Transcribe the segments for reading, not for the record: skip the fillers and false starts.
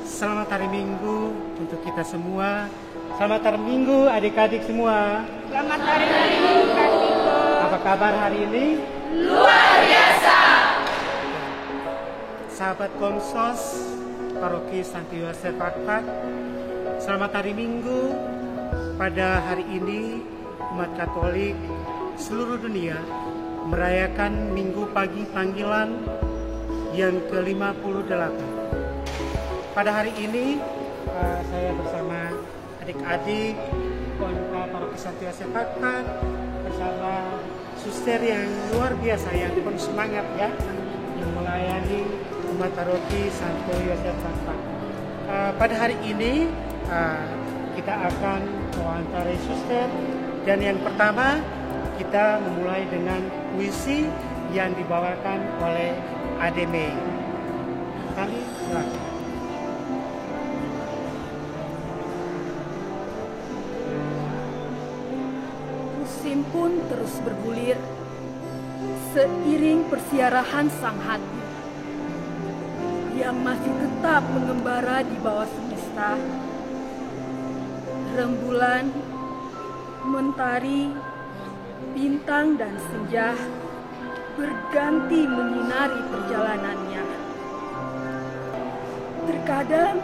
Selamat hari Minggu untuk kita semua. Selamat hari Minggu adik-adik semua. Selamat hari Minggu, Kak Niko. Apa kabar hari ini? Luar biasa. Sahabat Komsos Paroki Santo Yosef Akpat, selamat hari Minggu. Pada hari ini umat Katolik seluruh dunia merayakan Minggu Pagi Panggilan yang ke-58. Pada hari ini saya bersama adik-adik Kontra Paroki Santo Yosef Akpat bersama suster yang luar biasa yang penuh semangat ya, yang melayani umat Paroki Santo Yosef Akpat. Pada hari ini kita akan mewawancarai suster, dan yang pertama kita memulai dengan puisi yang dibawakan oleh Ade Mei. Kami silakan. Musim pun terus bergulir seiring persiarahan sang hati yang masih tetap mengembara di bawah semesta. Rembulan, mentari, bintang dan senja berganti menyinari perjalanannya. Terkadang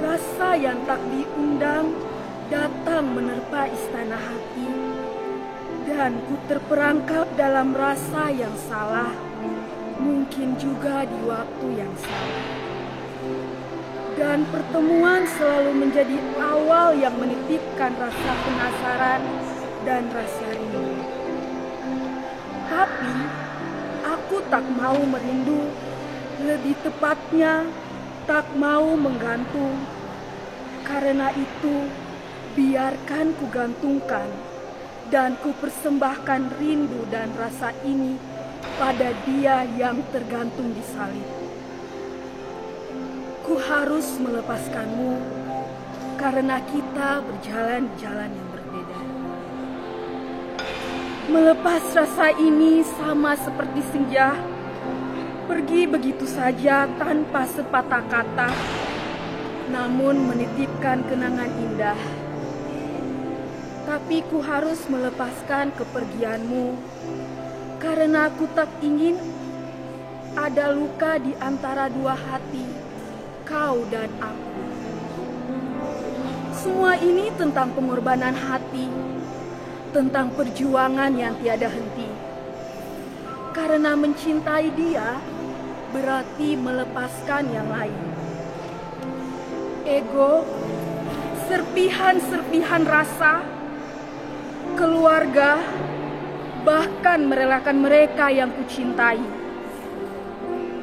rasa yang tak diundang datang menerpa istana hati, dan ku terperangkap dalam rasa yang salah, mungkin juga di waktu yang salah. Dan pertemuan selalu menjadi awal yang menitipkan rasa penasaran dan rasa rindu. Tapi aku tak mau merindu, lebih tepatnya tak mau menggantung. Karena itu, biarkan ku gantungkan dan ku persembahkan rindu dan rasa ini pada Dia yang tergantung di salib. Ku harus melepaskanmu karena kita berjalan di jalan yang berbeda. Melepas rasa ini sama seperti senja, pergi begitu saja tanpa sepatah kata, namun menitipkan kenangan indah. Tapi ku harus melepaskan kepergianmu karena aku tak ingin ada luka di antara dua hati, kau dan aku. Semua ini tentang pengorbanan hati, tentang perjuangan yang tiada henti. Karena mencintai Dia berarti melepaskan yang lain. Ego, serpihan-serpihan rasa, keluarga, bahkan merelakan mereka yang kucintai.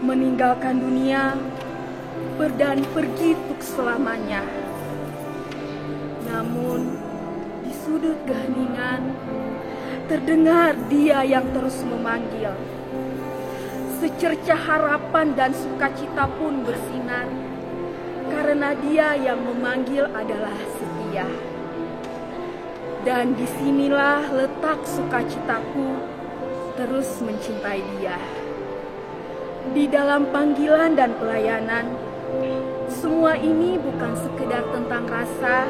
Meninggalkan dunia, dan pergi untuk selamanya. Namun, di sudut keheningan, terdengar Dia yang terus memanggil. Secercah harapan dan sukacita pun bersinar, karena Dia yang memanggil adalah setia. Dan disinilah letak sukacitaku terus mencintai Dia. Di dalam panggilan dan pelayanan, semua ini bukan sekedar tentang rasa,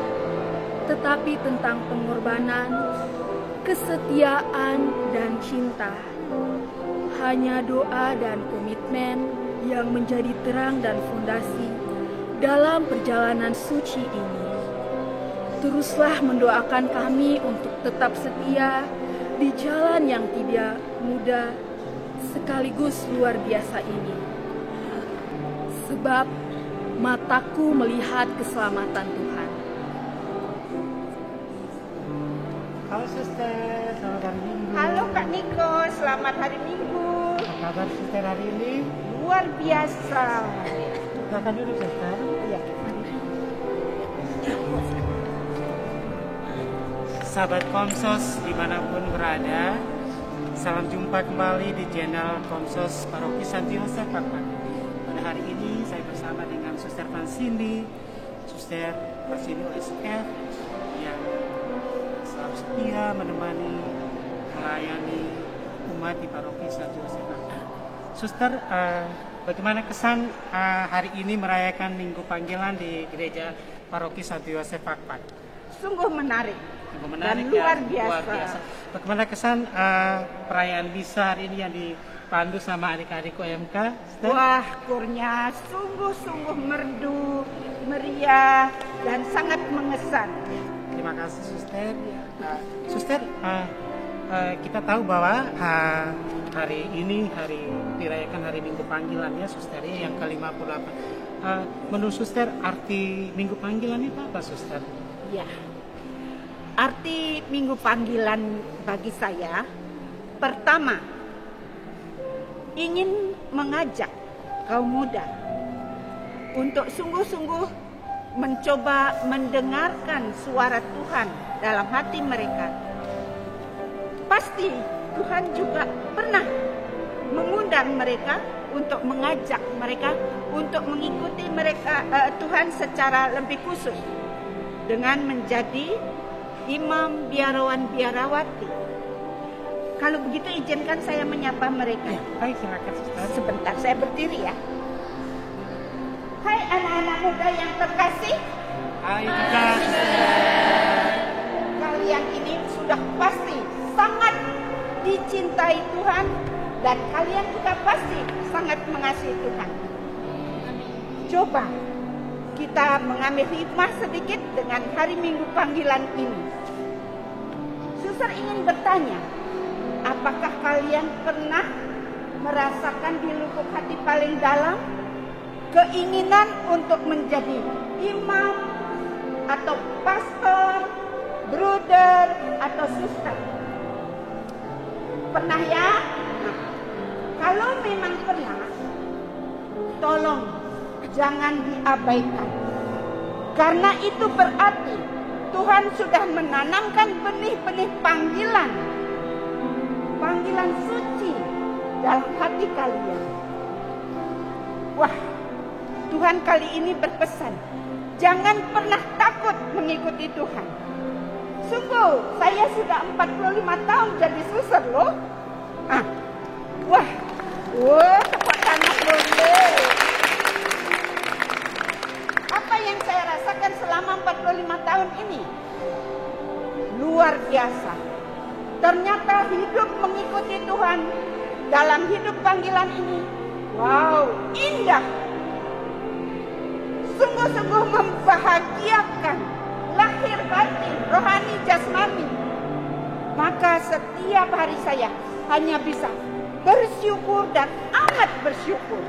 tetapi tentang pengorbanan, kesetiaan, dan cinta. Hanya doa dan komitmen yang menjadi terang dan fondasi dalam perjalanan suci ini. Teruslah mendoakan kami untuk tetap setia di jalan yang tidak mudah sekaligus luar biasa ini. Sebab mataku melihat keselamatan Tuhan. Halo suster, selamat hari Minggu. Halo Kak Niko, selamat hari Minggu. Apa kabar suster hari ini? Luar biasa. Silakan dulu suster. Ya. Sahabat Komsos dimanapun berada, salam jumpa kembali di channel Komsos Paroki Santo Yosef Akpat. Pada hari ini saya bersama dengan Suster Fransini, Suster Fransini OSF yang selalu setia menemani, melayani umat di Paroki Santo Yosef Akpat. Suster, bagaimana kesan hari ini merayakan Minggu Panggilan di Gereja Paroki Santo Yosef Pakpak? Sungguh menarik, Dan luar biasa. Bagaimana kesan perayaan misa hari ini yang dipandu sama adik-adik UMK? Wah, kurnya sungguh-sungguh merdu, meriah, dan sangat mengesan. Terima kasih, Suster. Suster, kita tahu bahwa hari ini dirayakan hari Minggu Panggilan ya, Suster, yang ke-58. Menurut Suster, arti Minggu Panggilan itu apa, Suster? Ya, arti Minggu Panggilan bagi saya, pertama, ingin mengajak kaum muda untuk sungguh-sungguh mencoba mendengarkan suara Tuhan dalam hati mereka. Pasti Tuhan juga pernah mengundang mereka untuk mengajak mereka untuk mengikuti Tuhan secara lebih khusus dengan menjadi imam biarawan-biarawati. Kalau begitu izinkan saya menyapa mereka. Ya, baik, silakan, Suster. Sebentar, saya berdiri ya. Hai anak-anak muda yang terkasih. Hai juga, Kalian ini sudah pasti sangat dicintai Tuhan dan kalian juga pasti sangat mengasihi Tuhan. Coba kita mengambil hikmah sedikit dengan hari Minggu Panggilan ini. Suster ingin bertanya, apakah kalian pernah merasakan di lubuk hati paling dalam keinginan untuk menjadi imam atau pastor, bruder atau suster? Pernah ya? Nah, kalau memang pernah, tolong jangan diabaikan. Karena itu berarti Tuhan sudah menanamkan benih-benih panggilan suci dalam hati kalian. Wah, Tuhan kali ini berpesan, jangan pernah takut mengikuti Tuhan. Sungguh, saya sudah 45 tahun jadi suster loh. Wah, tepuk tangan boleh. Apa yang saya rasakan selama 45 tahun ini? Luar biasa. Ternyata hidup mengikuti Tuhan dalam hidup panggilan ini, wow, indah. Sungguh-sungguh membahagiakan lahir batin, rohani, jasmani. Maka setiap hari saya hanya bisa bersyukur dan amat bersyukur.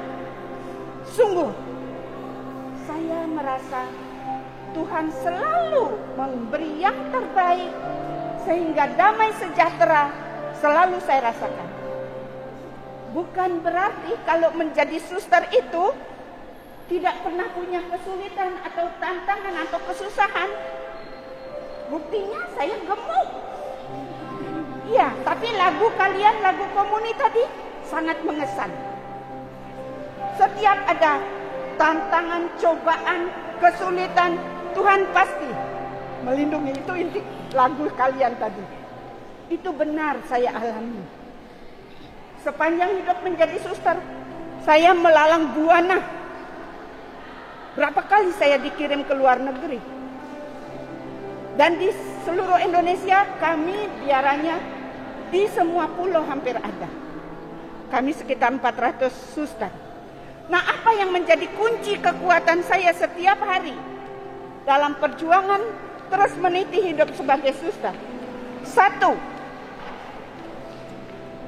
Sungguh, saya merasa Tuhan selalu memberi yang terbaik sehingga damai sejahtera selalu saya rasakan. Bukan berarti kalau menjadi suster itu tidak pernah punya kesulitan atau tantangan atau kesusahan. Buktinya saya gemuk. Iya, tapi lagu kalian, lagu komuni tadi sangat mengesan. Setiap ada tantangan, cobaan, kesulitan, Tuhan pasti melindungi. Itu inti lagu kalian tadi. Itu benar saya alami. Sepanjang hidup menjadi suster, saya melalang buana. Berapa kali saya dikirim ke luar negeri. Dan di seluruh Indonesia kami biaranya di semua pulau hampir ada. Kami sekitar 400 suster. Nah, apa yang menjadi kunci kekuatan saya setiap hari dalam perjuangan terus meniti hidup sebagai suster? Satu,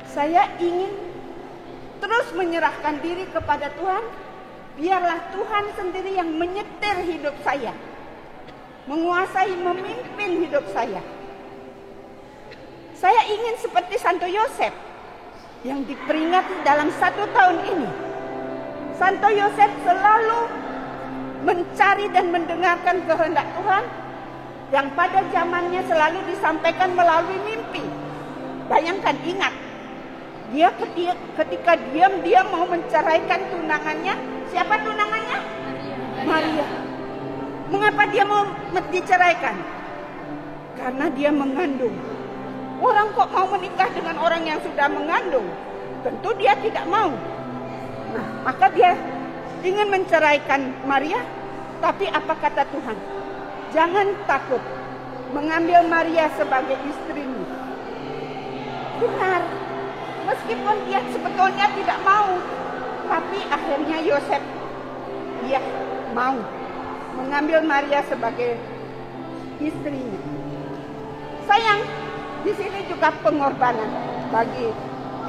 saya ingin terus menyerahkan diri kepada Tuhan. Biarlah Tuhan sendiri yang menyetir hidup saya, menguasai, memimpin hidup saya. Saya ingin seperti Santo Yosef yang diperingati dalam 1 tahun ini. Santo Yosef selalu mencari dan mendengarkan kehendak Tuhan yang pada zamannya selalu disampaikan melalui mimpi. Bayangkan, ingat, dia ketika diam-diam mau menceraikan tunangannya. Siapa tunangannya? Maria. Mengapa dia mau diceraikan? Karena dia mengandung. Orang kok mau menikah dengan orang yang sudah mengandung? Tentu dia tidak mau. Nah, Maka dia ingin menceraikan Maria, tapi apa kata Tuhan? Jangan takut mengambil Maria sebagai istrimu. Benar, meskipun dia sebetulnya tidak mau, tapi akhirnya Yosef dia mau mengambil Maria sebagai istrinya. Sayang, di sini juga pengorbanan bagi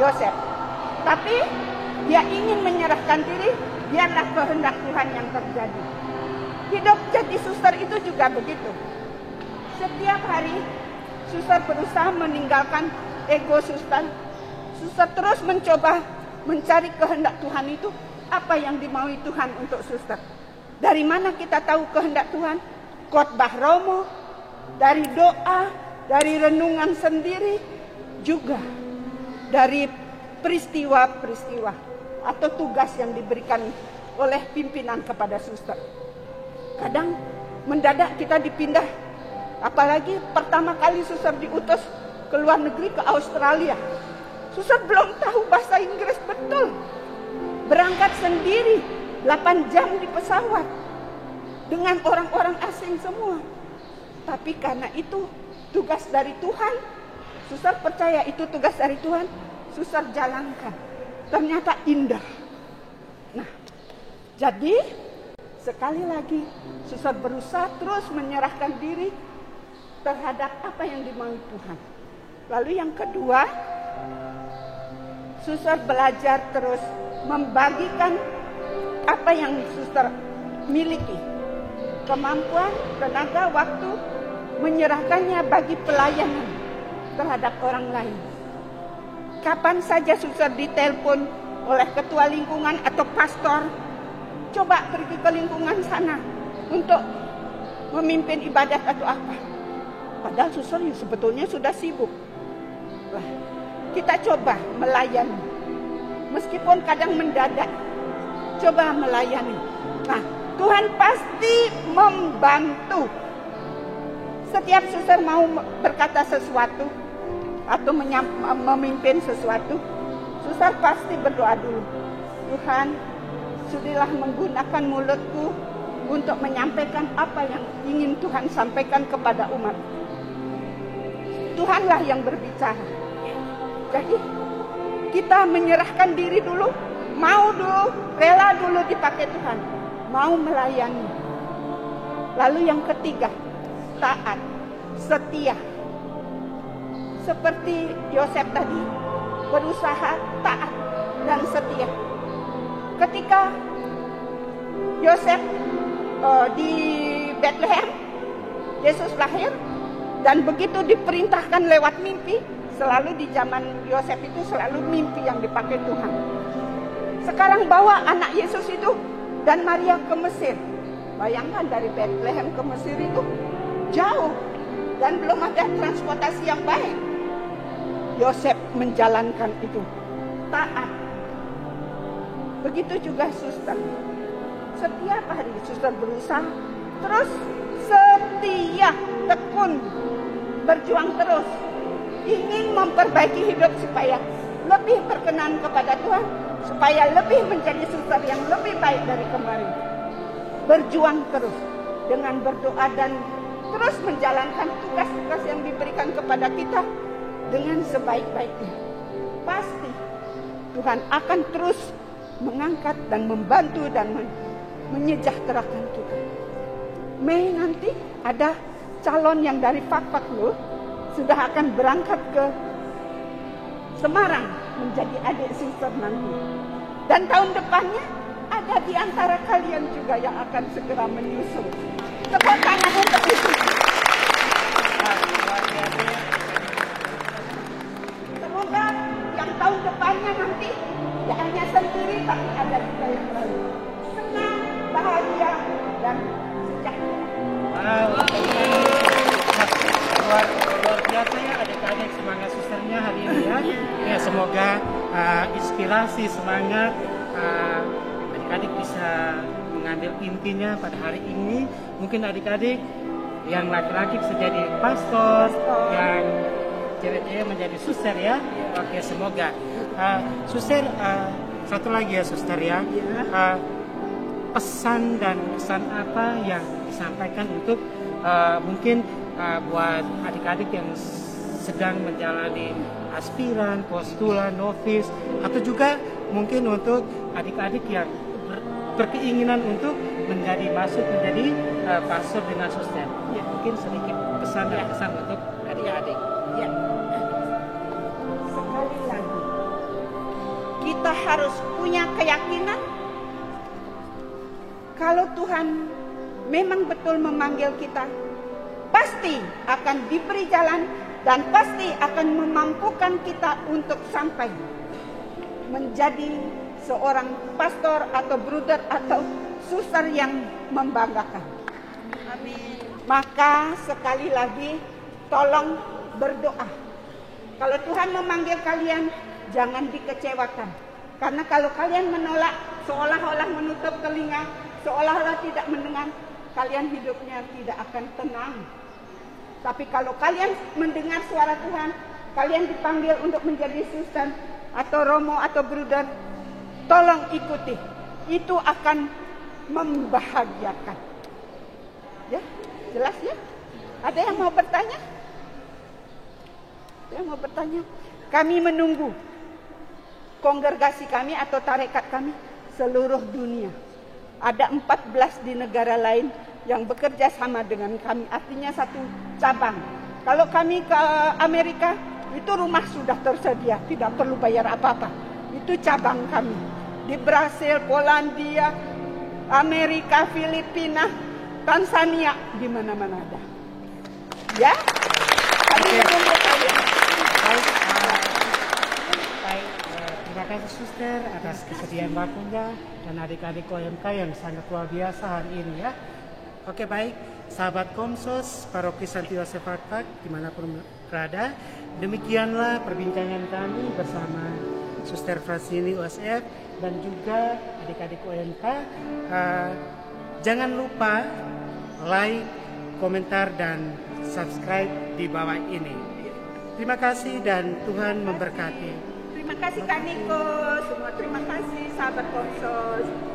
Yosef. Tapi dia ingin menyerahkan diri, biarlah kehendak Tuhan yang terjadi. Hidup jadi suster itu juga begitu. Setiap hari suster berusaha meninggalkan ego suster. Suster terus mencoba mencari kehendak Tuhan itu. Apa yang dimaui Tuhan untuk suster? Dari mana kita tahu kehendak Tuhan? Khotbah Romo, dari doa, dari renungan sendiri, juga dari peristiwa-peristiwa atau tugas yang diberikan oleh pimpinan kepada suster. Kadang mendadak kita dipindah, apalagi pertama kali suster diutus ke luar negeri, ke Australia. Suster belum tahu bahasa Inggris betul. Berangkat sendiri 8 jam di pesawat dengan orang-orang asing semua. Tapi karena itu tugas dari Tuhan, suster percaya itu tugas dari Tuhan, suster jalankan. Ternyata indah. Nah, jadi sekali lagi suster berusaha terus menyerahkan diri terhadap apa yang dimaui Tuhan. Lalu yang kedua, suster belajar terus membagikan apa yang suster miliki. Kemampuan, tenaga, waktu, menyerahkannya bagi pelayanan terhadap orang lain. Kapan saja suster ditelepon oleh ketua lingkungan atau pastor, coba pergi ke lingkungan sana untuk memimpin ibadat atau apa. Padahal suster sebetulnya sudah sibuk. Lah, kita coba melayani. Meskipun kadang mendadak, coba melayani. Nah, Tuhan pasti membantu. Setiap suster mau berkata sesuatu atau memimpin sesuatu, suster pasti berdoa dulu. Tuhan, sudilah menggunakan mulutku untuk menyampaikan apa yang ingin Tuhan sampaikan kepada umat. Tuhanlah yang berbicara. Jadi kita menyerahkan diri dulu, mau dulu, rela dulu dipakai Tuhan, mau melayani. Lalu yang ketiga, taat, setia. Seperti Yosef tadi, berusaha taat dan setia. Ketika Yosef di Bethlehem, Yesus lahir, dan begitu diperintahkan lewat mimpi, selalu di zaman Yosef itu selalu mimpi yang dipakai Tuhan. Sekarang bawa anak Yesus itu dan Maria ke Mesir. Bayangkan dari Bethlehem ke Mesir itu jauh dan belum ada transportasi yang baik. Yosef menjalankan itu, taat. Begitu juga suster. Setiap hari suster berusaha, terus setia, tekun, berjuang terus. Ingin memperbaiki hidup supaya lebih berkenan kepada Tuhan, supaya lebih menjadi suster yang lebih baik dari kemarin. Berjuang terus dengan berdoa dan terus menjalankan tugas-tugas yang diberikan kepada kita dengan sebaik-baiknya. Pasti Tuhan akan terus mengangkat dan membantu dan menyejahterakan kita. Mei nanti ada calon yang dari Fakfak loh, sudah akan berangkat ke Semarang menjadi adik suster nanti. Dan tahun depannya ada di antara kalian juga yang akan segera menyusul. Tepuk tangan untuk itu. Semoga yang tahun depannya nanti tidak hanya sendiri, tapi ada juga yang lain. Senang, bahagia, dan sejahtera. Luar biasa ya adik-adik, semangat susternya hari ini ya. Ya semoga inspirasi, semangat adik-adik bisa mengambil intinya pada hari ini. Mungkin adik-adik yang laki-laki bisa jadi pastor, yang cewek-cewek menjadi suster ya. Oke, semoga suster Satu lagi ya suster ya, pesan dan kesan apa yang disampaikan untuk mungkin buat adik-adik yang sedang menjalani aspiran, postulan, novis, atau juga mungkin untuk adik-adik yang berkeinginan untuk masuk menjadi pastor dengan suster. Ya, mungkin sedikit pesan dan kesan untuk adik-adik. Ya. Sekali lagi, kita harus punya keyakinan kalau Tuhan memang betul memanggil kita, pasti akan diberi jalan dan pasti akan memampukan kita untuk sampai menjadi seorang pastor atau bruder atau suster yang membanggakan. Amin. Maka sekali lagi tolong berdoa. Kalau Tuhan memanggil kalian, jangan dikecewakan. Karena kalau kalian menolak, seolah-olah menutup telinga, seolah-olah tidak mendengar, kalian hidupnya tidak akan tenang. Tapi kalau kalian mendengar suara Tuhan, kalian dipanggil untuk menjadi suster atau romo atau bruder, tolong ikuti. Itu akan membahagiakan. Ya, jelas ya? Ada yang mau bertanya? Ada yang mau bertanya? Kami menunggu kongregasi kami atau tarekat kami seluruh dunia. Ada 14 di negara lain yang bekerja sama dengan kami, artinya satu cabang. Kalau kami ke Amerika, itu rumah sudah tersedia, tidak perlu bayar apa-apa. Itu cabang kami. Di Brasil, Polandia, Amerika, Filipina, Tanzania, di mana-mana ada. Ya, kami menunggu kalian. Baik, terima kasih suster atas kesediaan waktunya dan adik-adik OMK yang sangat luar biasa hari ini ya. Oke baik, sahabat Komsos Paroki Santi Yosef Fatfak dimanapun berada, demikianlah perbincangan kami bersama Suster Francini USF dan juga adik-adik OMK. Jangan lupa like, komentar dan subscribe di bawah ini. Terima kasih dan Tuhan memberkati. Terima kasih Kak Niko, semua terima kasih sahabat Komsos.